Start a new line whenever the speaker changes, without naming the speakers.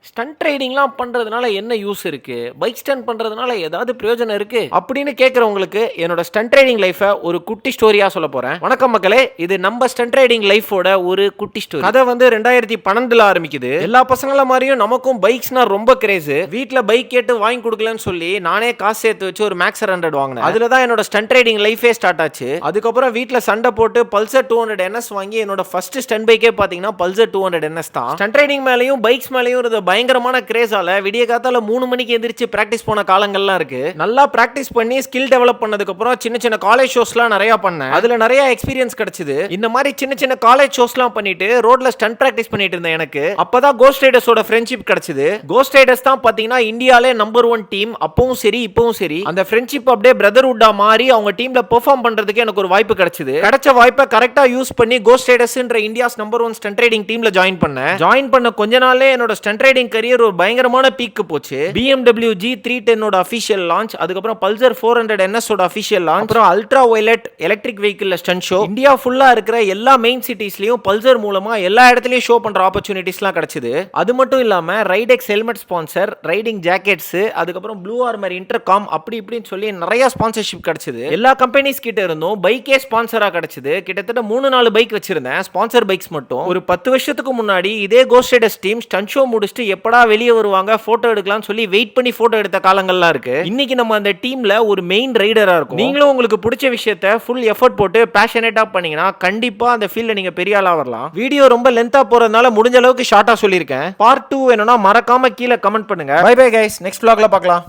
Stunt ரைடிங்லாம் பண்றதுனால என்ன use இருக்கு? பைக் ஸ்டண்ட் பண்றதுனால ஏதாவது பிரயோஜனம் இருக்கு? அப்படின்னு கேட்கிறவங்களுக்கு என்னோட ஸ்டண்ட் ரைடிங் லைஃப ஒரு குட்டி ஸ்டோரியா சொல்லப் போறேன். வணக்கம் மக்களே, இது நம்ம ஸ்டண்ட் ரைடிங் லைஃபோட ஒரு குட்டி ஸ்டோரி. கதை வந்து 2012ல ஆரம்பிக்குது. எல்லா பசங்கள மாதிரியும் நமக்கும் பைக்ஸ்னா ரொம்ப கிரேஸ். வீட்ல பைக் கேட்டு வாங்கி கொடுக்கலன்னு சொல்லி நானே காசு சேர்த்து வச்சு ஒரு மேக்ஸ் 100 வாங்கினேன். அதுல தான் என்னோட ஸ்டண்ட் ரைடிங் லைஃபே ஸ்டார்ட் ஆச்சு. அதுக்கப்புறம் வீட்ல சண்டை போட்டு பல்சர் 200 NS வாங்கி என்னோட ஃபர்ஸ்ட் ஸ்டண்ட் பைக்கே பாத்தீங்கன்னா பல்சர் 200 NS தான். ஸ்டண்ட் ரைடிங் மேலயும் பைக்ஸ் மேலயும் இருந்த பயங்கரமான கிரேஸால விடிய காத்தால 3 மணிக்கு எந்திரிச்சு பிராக்டிஸ் போன காலங்கள்லாம் இருக்கு. நல்லா பிராக்டிஸ் பண்ணி ஸ்கில் டெவலப் பண்ணதுக்கு அப்புறம் சின்ன சின்ன காலேஜ் ஷோஸ்லாம் நிறைய பண்ணேன். அதுல நிறைய எக்ஸ்பீரியன்ஸ் கிடைச்சது. இந்த மாதிரி சின்ன சின்ன காலேஜ் ஷோஸ்லாம் பண்ணிட்டு ரோட்ல ஸ்டண்ட் பிராக்டிஸ் பண்ணிட்டு இருந்தேன். எனக்கு அப்பதான் கோஸ்ட் ரைடர்ஸோட ஃப்ரெண்ட்ஷிப் கிடைச்சது. கோஸ்ட் ரைடர்ஸ் தான் பாத்தீங்கன்னா இந்தியாலே நம்பர் 1 டீம். அப்பவும் சரி இப்பவும் சரி அந்த ஃப்ரெண்ட்ஷிப் அப்படியே பிரதர்ஹுட்டா மாறி அவங்க டீம்ல பெர்ஃபார்ம் பண்றதுக்கு எனக்கு ஒரு வாய்ப்பு கிடைச்சது. கிடைச்ச வாய்ப்பை கரெக்டா யூஸ் பண்ணி கோஸ்ட் ரைடர்ஸ்ன்ற இந்தியாஸ் நம்பர் 1 ஸ்டண்ட் ரைடிங் டீம்ல ஜாயின் பண்ணேன். ஜாயின் பண்ண கொஞ்ச நாள்லே என்னோட ஸ்டண்ட் ரைடிங் கரியர் ஒரு பயங்கரமான பீக்கு போச்சு. BMW G310 ஓட அபிஷியல் லான்ச், அதுக்கப்புறம் பல்சர் 400 NS ஓட அபிஷியல் லான்ச், அப்புறம் அல்ட்ரா வயலட் எலக்ட்ரிக் வெஹிக்கிள்ல ஸ்டண்ட் ஷோ. இந்தியா ஃபுல்லா இருக்கிற எல்லா மெயின் சிட்டிஸ்லயும் பல்சர் மூலமா எல்லா இடத்துலயும் ஷோ பண்ற ஆப்பர்ச்சுனிட்டிஸ்லாம் கிடைச்சது. அது மட்டும் இல்லாம ரைடெக்ஸ் ஹெல்மெட் ஸ்பான்சர், ரைடிங் ஜாக்கெட்ஸ், அதுக்கப்புறம் ப்ளூ ஆர்மர் இன்டர்காம் அப்படி இப்படின்னு சொல்லி நிறைய ஸ்பான்சர்ஷிப் கிடைச்சது. எல்லா கம்பெனிஸ் கிட்ட இருந்தும் பைக்கே ஸ்பான்சரா கிடைச்சது. கிட்டத்தட்ட 3-4 பைக் வச்சிருந்தேன், ஸ்பான்சர் பைக்ஸ் மட்டும். ஒரு 10 வருஷத்துக்கு முன்னாடி இதே ghost riders team stunt show முடிச்சுட்டு எப்படா வெளியே வருவாங்க போட்டோ எடுக்கலாம் சொல்லி வெயிட் பண்ணி போட்டோ எடுத்த காலங்கள்லாம் இருக்கு. இன்னைக்கு நம்ம அந்த டீம்ல ஒரு மெயின் ரைடரா இருக்கும். நீங்களும் உங்களுக்கு பிடிச்ச விஷயத்தை ஃபுல் எஃபர்ட் போட்டு பேஷனேட்டா பண்ணீங்கன்னா கண்டிப்பா அந்த ஃபீல்ட்ல நீங்க பெரிய ஆளா வரலாம். வீடியோ ரொம்ப லென்த்தா போறதுனால முடிஞ்ச அளவுக்கு ஷார்ட்டா சொல்லியிருக்கேன். பார்ட் 2 வேணும்னா மறக்காம கீழே கமெண்ட் பண்ணுங்க. பை பை கைஸ், நெக்ஸ்ட் vlogல பார்க்கலாம்.